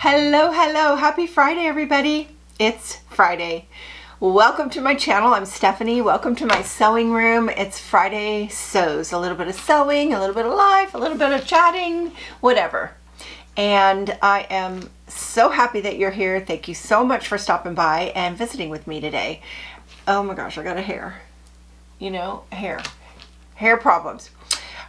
Hello, hello. Happy Friday, everybody. It's Friday. Welcome to my channel. I'm Stephanie. Welcome to my sewing room. It's Friday Sews. A little bit of sewing, a little bit of life, a little bit of chatting, whatever. And I am so happy that you're here. Thank you so much for stopping by and visiting with me today. Oh my gosh, I got a hair. You know, hair problems.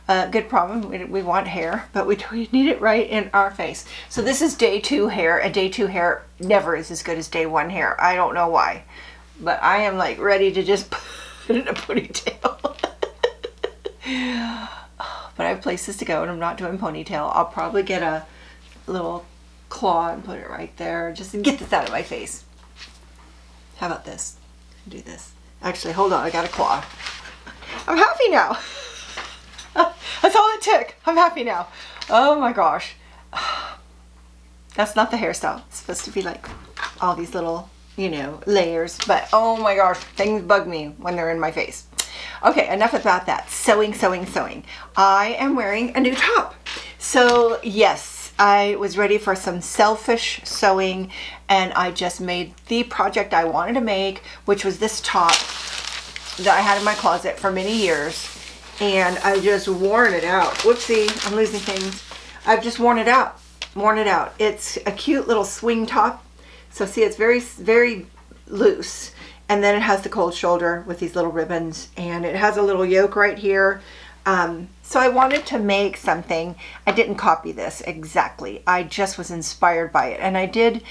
Good problem. We want hair, but we need it right in our face. So this is day 2 hair, and day 2 hair never is as good as day 1 hair. I don't know why, but I am like ready to just put it in a ponytail. But I have places to go and I'm not doing ponytail. I'll probably get a little claw and put it right there just to get this out of my face. How about this? Do this. Actually, hold on. I got a claw. I'm happy now. That's all it took. I'm happy now. Oh my gosh. That's not the hairstyle. It's supposed to be like all these little, you know, layers. But oh my gosh, things bug me when they're in my face. Okay, enough about that. Sewing. I am wearing a new top. So yes, I was ready for some selfish sewing, and I just made the project I wanted to make, which was this top that I had in my closet for many years. And I just worn it out. Whoopsie, I'm losing things. I've just worn it out. It's a cute little swing top. So see, it's very, very loose. And then it has the cold shoulder with these little ribbons. And it has a little yoke right here. So I wanted to make something. I didn't copy this exactly. I just was inspired by it. And I did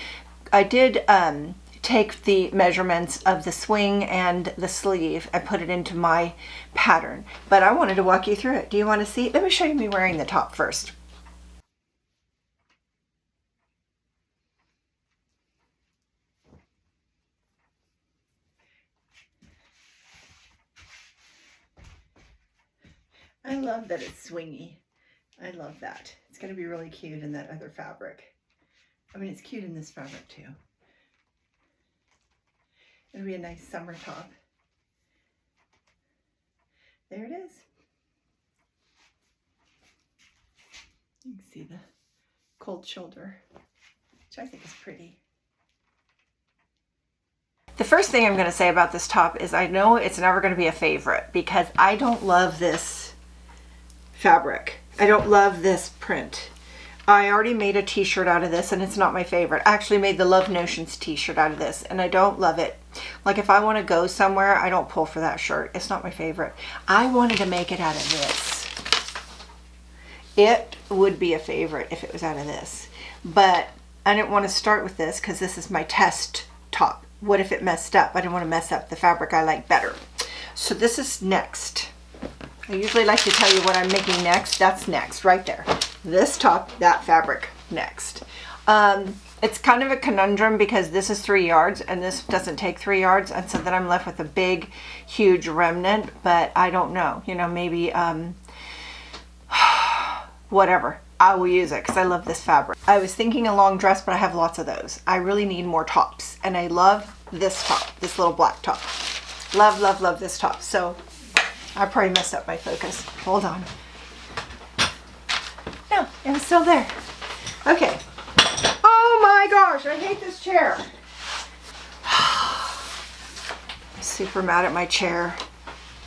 take the measurements of the swing and the sleeve and put it into my pattern, but I wanted to walk you through it. Do you want to see? Let me show you me wearing the top first. I love that it's swingy. I love that. It's going to be really cute in that other fabric. I mean, it's cute in this fabric too. It'll be a nice summer top. There it is. You can see the cold shoulder, which I think is pretty. The first thing I'm going to say about this top is I know it's never going to be a favorite because I don't love this fabric. I don't love this print. I already made a t-shirt out of this and it's not my favorite. I actually made the Love Notions t-shirt out of this and I don't love it. Like if I want to go somewhere, I don't pull for that shirt. It's not my favorite. I wanted to make it out of this. It would be a favorite if it was out of this. But I didn't want to start with this because this is my test top. What if it messed up? I didn't want to mess up the fabric I like better. So this is next. I usually like to tell you what I'm making next. That's next, right there. This top, that fabric, next. It's kind of a conundrum because this is 3 yards and this doesn't take 3 yards. And so then I'm left with a big, huge remnant, but I don't know. You know, maybe, whatever. I will use it because I love this fabric. I was thinking a long dress, but I have lots of those. I really need more tops. And I love this top, this little black top. Love, love, love this top. So I probably messed up my focus. Hold on. No, it was still there. Okay. Oh my gosh, I hate this chair. I'm super mad at my chair.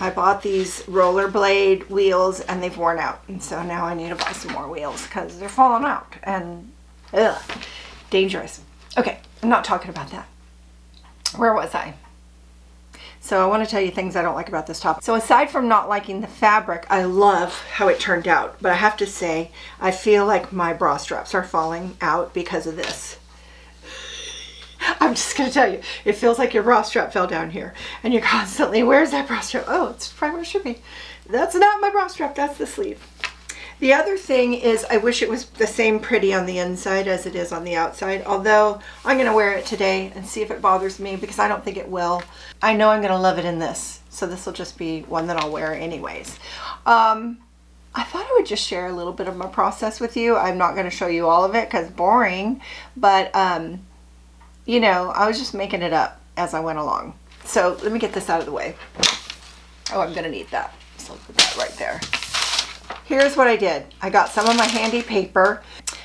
I bought these rollerblade wheels and they've worn out. And so now I need to buy some more wheels because they're falling out and ugh, dangerous. Okay, I'm not talking about that. Where was I? So I want to tell you things I don't like about this top. So aside from not liking the fabric, I love how it turned out. But I have to say, I feel like my bra straps are falling out because of this. I'm just going to tell you, it feels like your bra strap fell down here. And you're constantly, where's that bra strap? Oh, it's right where it should be. That's not my bra strap, that's the sleeve. The other thing is I wish it was the same pretty on the inside as it is on the outside, although I'm going to wear it today and see if it bothers me because I don't think it will. I know I'm going to love it in this, so this will just be one that I'll wear anyways. I thought I would just share a little bit of my process with you. I'm not going to show you all of it because boring, but you know, I was just making it up as I went along. So let me get this out of the way. Oh, I'm going to need that, so I'll put that right there. Here's what I did. I got some of my handy paper.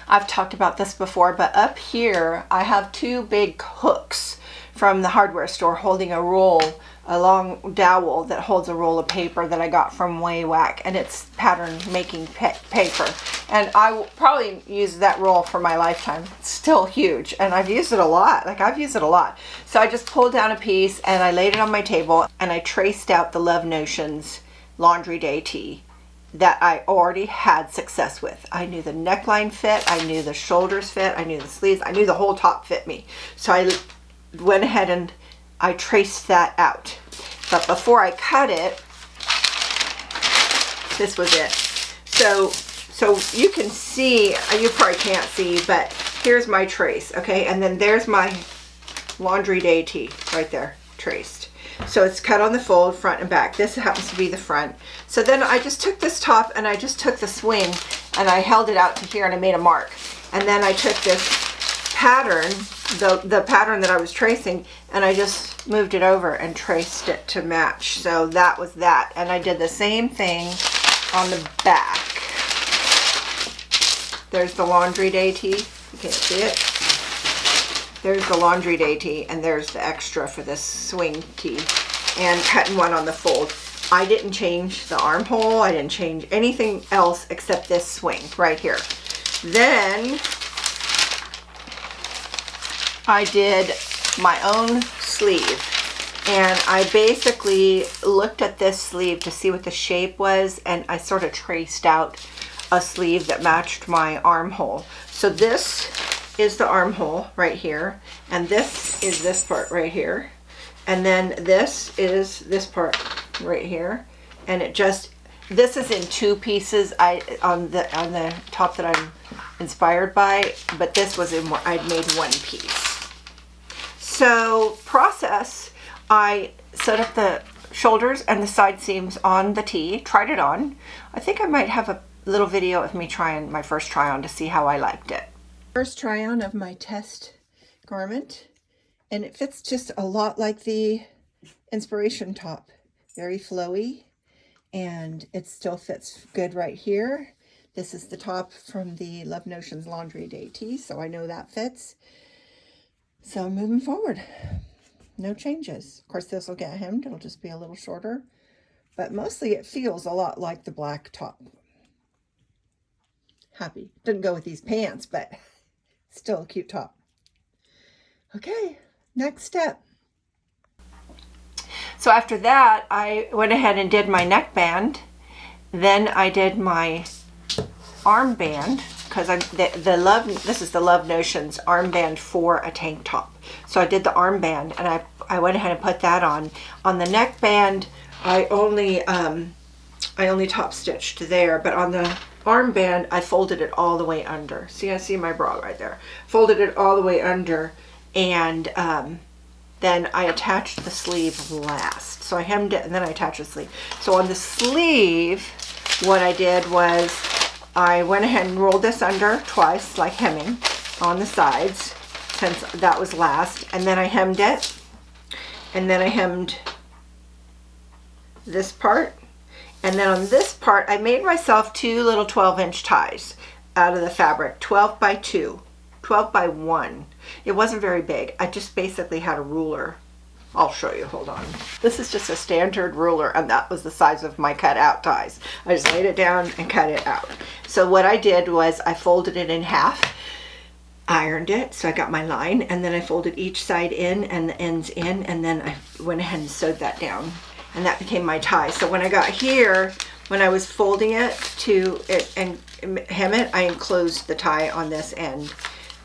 I've talked about this before, but up here I have two big hooks from the hardware store holding a long dowel that holds a roll of paper that I got from Waywack, and it's pattern making paper. And I will probably use that roll for my lifetime. It's still huge, and I've used it a lot. I've used it a lot. So I just pulled down a piece and I laid it on my table, and I traced out the Love Notions Laundry Day tee that I already had success with. I knew the neckline fit, I knew the shoulders fit, I knew the sleeves, I knew the whole top fit me. So I went ahead and I traced that out. But before I cut it, this was it. So you can see, you probably can't see, but here's my trace, okay? And then there's my Laundry Day tee right there, traced. So it's cut on the fold, front and back. This happens to be the front. So then I just took this top and I just took the swing and I held it out to here and I made a mark. And then I took this pattern, the pattern that I was tracing, and I just moved it over and traced it to match. So that was that. And I did the same thing on the back. There's the Laundry Day tee. You can't see it. There's the Laundry Day tee, and there's the extra for this swing tee, and cutting one on the fold. I didn't change the armhole. I didn't change anything else except this swing right here. Then I did my own sleeve, and I basically looked at this sleeve to see what the shape was, and I sort of traced out a sleeve that matched my armhole. So this is the armhole right here, and this is this part right here, and then this is this part right here, and this is in two pieces. On the top that I'm inspired by, but this was in I'd made one piece. So process, I set up the shoulders and the side seams on the tee, tried it on. I think I might have a little video of me trying my first try on to see how I liked it. First try on of my test garment, and it fits just a lot like the inspiration top. Very flowy, and it still fits good right here. This is the top from the Love Notions Laundry Day tee, so I know that fits. So I'm moving forward. No changes. Of course, this will get hemmed. It'll just be a little shorter, but mostly it feels a lot like the black top. Happy. Didn't go with these pants, but still a cute top. Okay, next step. So after that, I went ahead and did my neckband. Then I did my armband, because this is the Love Notions armband for a tank top. So I did the armband, and I went ahead and put that on. On the neckband, I only top stitched there, but on the armband, I folded it all the way under. See, I see my bra right there. Folded it all the way under, and then I attached the sleeve last. So I hemmed it and then I attached the sleeve. So on the sleeve, what I did was I went ahead and rolled this under twice, like hemming on the sides, since that was last. And then I hemmed it, and then I hemmed this part. And then on this part, I made myself two little 12-inch ties out of the fabric, 12 by 2, 12 by 1. It wasn't very big. I just basically had a ruler. I'll show you, hold on. This is just a standard ruler, and that was the size of my cut out ties. I just laid it down and cut it out. So what I did was I folded it in half, ironed it, so I got my line, and then I folded each side in and the ends in, and then I went ahead and sewed that down. And that became my tie. So when I got here, when I was folding it and hem it, I enclosed the tie on this end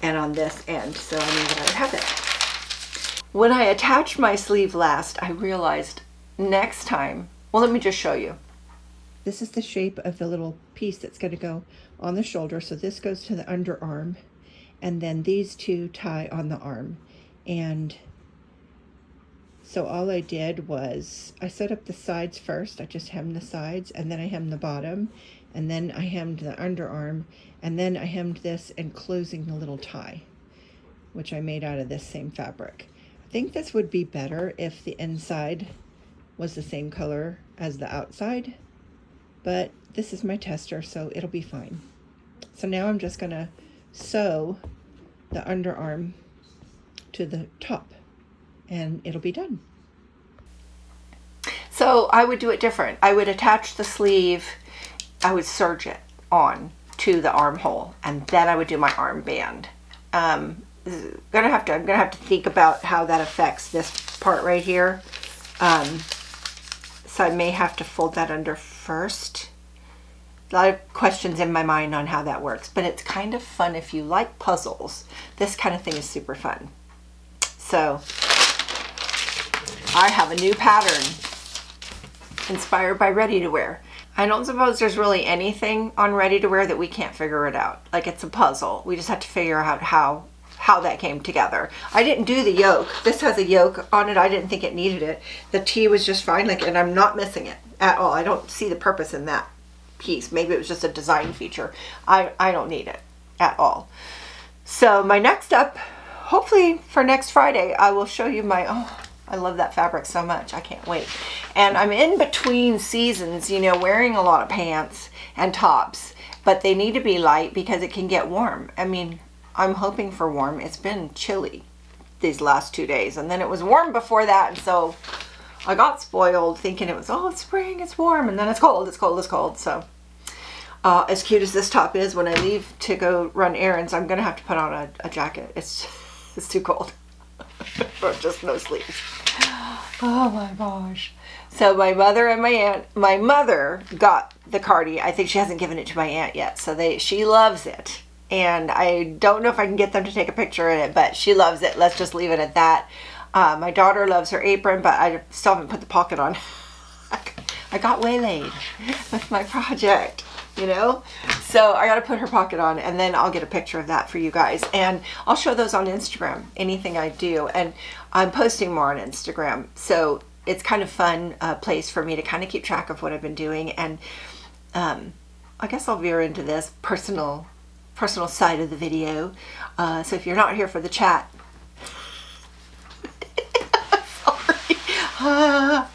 and on this end, so I knew that I would have it. When I attached my sleeve last, I realized next time, well, let me just show you. This is the shape of the little piece that's going to go on the shoulder. So this goes to the underarm, and then these two tie on the arm. And so all I did was I set up the sides first. I just hemmed the sides, and then I hemmed the bottom, and then I hemmed the underarm, and then I hemmed this, enclosing the little tie, which I made out of this same fabric. I think this would be better if the inside was the same color as the outside, but this is my tester, so it'll be fine. So now I'm just gonna sew the underarm to the top, and it'll be done. So I would do it different. I would attach the sleeve, I would serge it on to the armhole, and then I would do my armband. I'm gonna have to think about how that affects this part right here. So I may have to fold that under first. A lot of questions in my mind on how that works, but it's kind of fun if you like puzzles. This kind of thing is super fun. So I have a new pattern inspired by ready to wear. I don't suppose there's really anything on ready to wear that we can't figure it out. Like, it's a puzzle. We just have to figure out how that came together. I didn't do the yoke. This has a yoke on it. I didn't think it needed it. The tee was just fine, like, and I'm not missing it at all. I don't see the purpose in that piece. Maybe it was just a design feature. I don't need it at all. So my next up, hopefully for next Friday, I will show you my, oh, I love that fabric so much. I can't wait. And I'm in between seasons, you know, wearing a lot of pants and tops, but they need to be light because it can get warm. I mean, I'm hoping for warm. It's been chilly these last 2 days, and then it was warm before that, and so I got spoiled thinking it was, oh, it's spring, it's warm, and then it's cold, it's cold, it's cold. So as cute as this top is, when I leave to go run errands, I'm gonna have to put on a jacket. It's too cold. Or just no sleeves. Oh my gosh. So my mother and my aunt, my mother got the cardi. I think she hasn't given it to my aunt yet, so she loves it. And I don't know if I can get them to take a picture in it, but she loves it. Let's just leave it at that. My daughter loves her apron, but I still haven't put the pocket on. I got waylaid with my project, you know? So I got to put her pocket on, and then I'll get a picture of that for you guys. And I'll show those on Instagram, anything I do. And I'm posting more on Instagram. So it's kind of fun place for me to kind of keep track of what I've been doing. And I guess I'll veer into this personal side of the video. So if you're not here for the chat,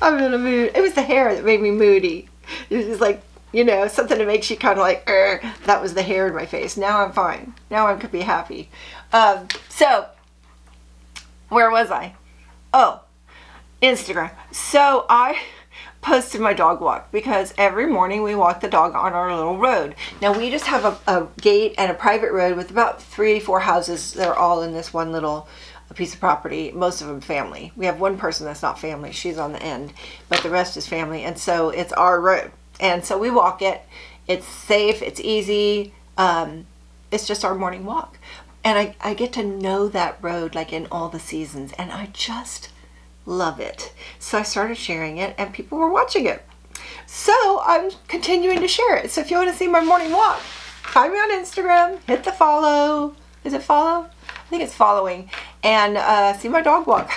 I'm in a mood. It was the hair that made me moody. It was just like, you know, something that makes you kind of like, that was the hair in my face. Now I'm fine. Now I could be happy. So, where was I? Oh, Instagram. So I posted my dog walk because every morning we walk the dog on our little road. Now we just have a gate and a private road with about 3-4 houses that are all in this one little piece of property, most of them family. We have one person that's not family, she's on the end, but the rest is family, and so it's our road. And so we walk it. It's safe, it's easy, it's just our morning walk. And I get to know that road like in all the seasons, and I just love it. So I started sharing it, and people were watching it. So I'm continuing to share it. So if you want to see my morning walk, find me on Instagram, hit the follow. Is it follow? I think it's following. And see my dog walk.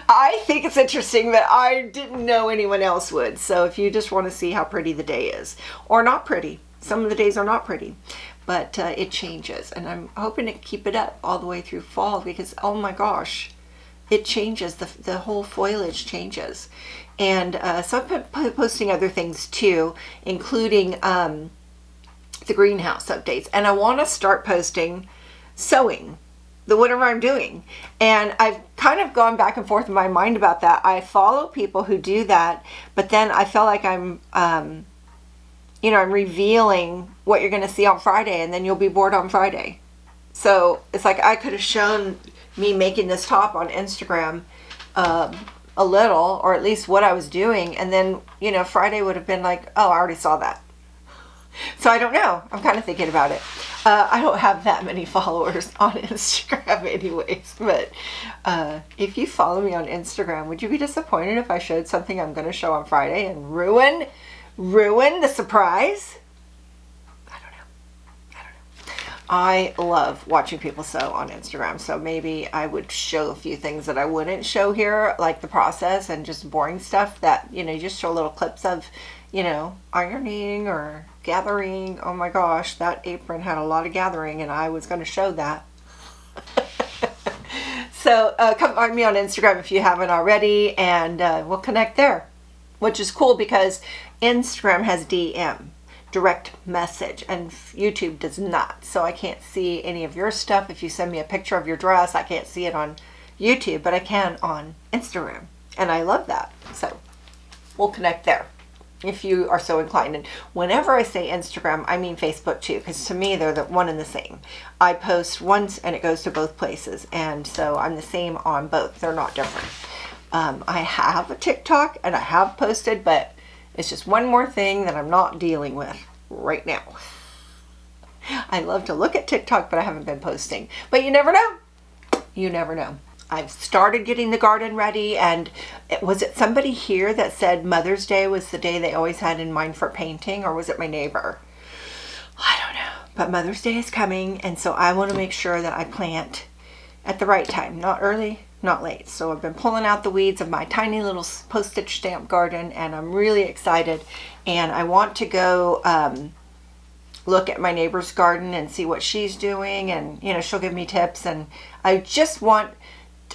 I think it's interesting that I didn't know anyone else would. So if you just want to see how pretty the day is, or not pretty, some of the days are not pretty, but it changes. And I'm hoping to keep it up all the way through fall because, oh my gosh, it changes. The whole foliage changes. And so I've been posting other things too, including the greenhouse updates. And I want to start posting sewing, whatever I'm doing. And I've kind of gone back and forth in my mind about that. I follow people who do that, but then I feel like I'm I'm revealing what you're going to see on Friday, and then you'll be bored on Friday. So it's like I could have shown me making this top on Instagram a little, or at least what I was doing, and then, Friday would have been like, oh, I already saw that. So I don't know. I'm kind of thinking about it. I don't have that many followers on Instagram anyways, but if you follow me on Instagram, would you be disappointed if I showed something I'm going to show on Friday and ruin the surprise? I don't know. I love watching people sew on Instagram, so maybe I would show a few things that I wouldn't show here, like the process and just boring stuff that, you just show little clips of, ironing or gathering. Oh my gosh, that apron had a lot of gathering, and I was going to show that. So come find me on Instagram if you haven't already, and we'll connect there, which is cool because Instagram has DM. direct message, and YouTube does not. So I can't see any of your stuff. If you send me a picture of your dress, I can't see it on YouTube, but I can on Instagram. And I love that. So we'll connect there if you are so inclined. And whenever I say Instagram, I mean Facebook too, because to me they're the one and the same. I post once and it goes to both places, and so I'm the same on both. They're not different. I have a TikTok and I have posted, but it's just one more thing that I'm not dealing with right now. I love to look at TikTok, but I haven't been posting. But you never know. You never know. I've started getting the garden ready, and was it somebody here that said Mother's Day was the day they always had in mind for painting, or was it my neighbor? I don't know. But Mother's Day is coming, and so I want to make sure that I plant at the right time, not early, not late. So I've been pulling out the weeds of my tiny little postage stamp garden, and I'm really excited. And I want to go look at my neighbor's garden and see what she's doing, and you know, she'll give me tips. And I just want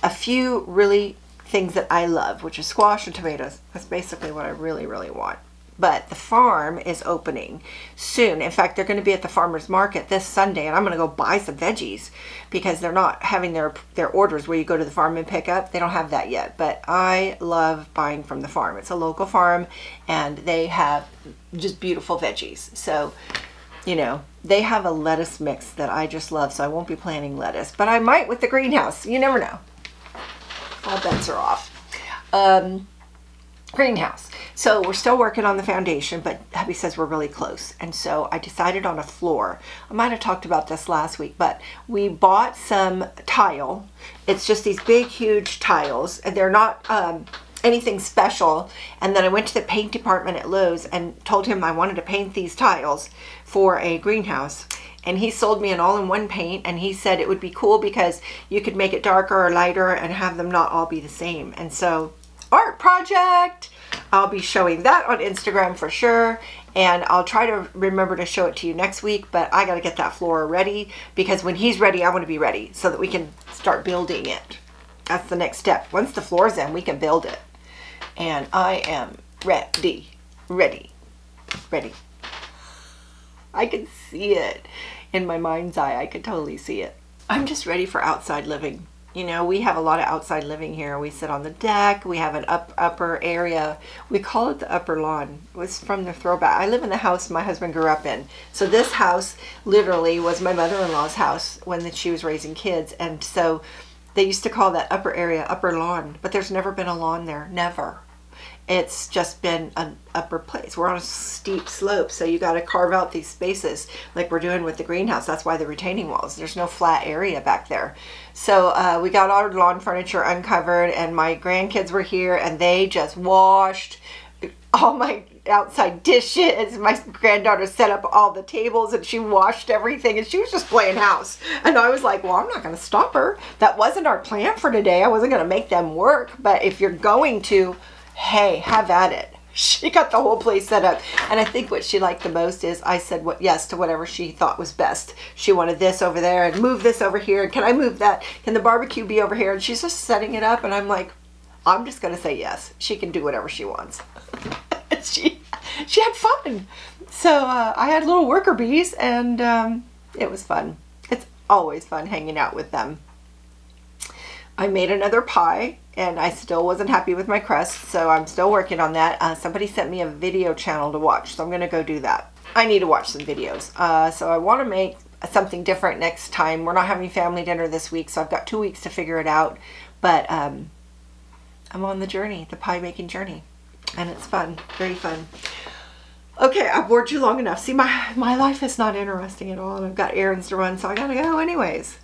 a few really things that I love, which is squash and tomatoes. That's basically what I really, really want. But the farm is opening soon. In fact, they're going to be at the farmer's market this Sunday, and I'm going to go buy some veggies because they're not having their orders where you go to the farm and pick up. They don't have that yet, but I love buying from the farm. It's a local farm, and they have just beautiful veggies. So, you know, they have a lettuce mix that I just love, so I won't be planting lettuce, but I might with the greenhouse. You never know. All bets are off. Greenhouse. So we're still working on the foundation, but hubby says we're really close. And so I decided on a floor. I might have talked about this last week, but we bought some tile. It's just these big, huge tiles, and they're not anything special. And then I went to the paint department at Lowe's and told him I wanted to paint these tiles for a greenhouse. And he sold me an all-in-one paint, and he said it would be cool because you could make it darker or lighter and have them not all be the same. And so, art project! I'll be showing that on Instagram for sure, and I'll try to remember to show it to you next week, but I gotta get that floor ready because when he's ready, I want to be ready so that we can start building it. That's the next step. Once the floor's in, we can build it. And I am ready. I can see it in my mind's eye. I could totally see it. I'm just ready for outside living. You know, we have a lot of outside living here. We sit on the deck. We have an upper area. We call it the upper lawn. It was from the throwback. I live in the house my husband grew up in. So this house literally was my mother-in-law's house when she was raising kids. And so they used to call that upper area upper lawn. But there's never been a lawn there. Never. It's just been an upper place. We're on a steep slope, so you got to carve out these spaces like we're doing with the greenhouse. That's why the retaining walls. There's no flat area back there. So we got our lawn furniture uncovered, and my grandkids were here, and they just washed all my outside dishes. My granddaughter set up all the tables, and she washed everything, and she was just playing house. And I was like, well, I'm not going to stop her. That wasn't our plan for today. I wasn't going to make them work, but if you're going to, hey, have at it. She got the whole place set up. And I think what she liked the most is I said yes to whatever she thought was best. She wanted this over there and move this over here. And can I move that? Can the barbecue be over here? And she's just setting it up. And I'm like, I'm just going to say yes. She can do whatever she wants. she had fun. So I had little worker bees, and it was fun. It's always fun hanging out with them. I made another pie, and I still wasn't happy with my crust, so I'm still working on that. Somebody sent me a video channel to watch, so I'm going to go do that. I need to watch some videos. So I want to make something different next time. We're not having family dinner this week, so I've got 2 weeks to figure it out. But I'm on the journey, the pie making journey, and it's fun, very fun. Okay, I've bored you long enough. See, my life is not interesting at all, and I've got errands to run, so I got to go anyways.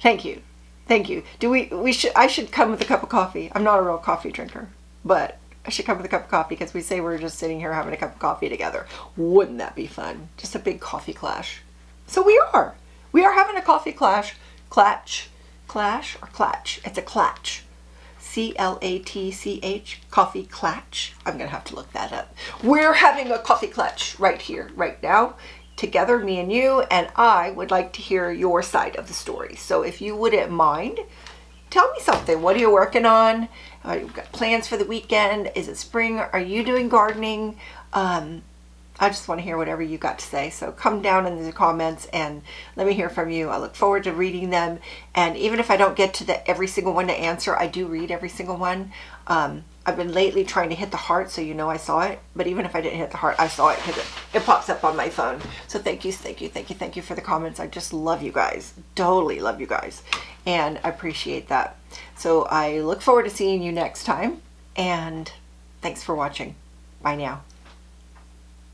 Thank you. I should come with a cup of coffee. I'm not a real coffee drinker, but I should come with a cup of coffee because we say we're just sitting here having a cup of coffee together. Wouldn't that be fun? Just a big coffee clash. So we are having a coffee clash. Clash or clatch? It's a clatch. C-L-A-T-C-H, coffee clatch. I'm gonna have to look that up. We're having a coffee clatch right here, right now. Together, me and you, and I would like to hear your side of the story. So if you wouldn't mind tell me something. What are you working on? You've got plans for the weekend? Is it spring? Are you doing gardening? I just want to hear whatever you got to say. So come down in the comments and let me hear from you. I look forward to reading them. And even if I don't get to every single one to answer, I do read every single one. I've been lately trying to hit the heart so you know I saw it. But even if I didn't hit the heart, I saw it because it pops up on my phone. So thank you for the comments. I just love you guys. Totally love you guys. And I appreciate that. So I look forward to seeing you next time. And thanks for watching. Bye now.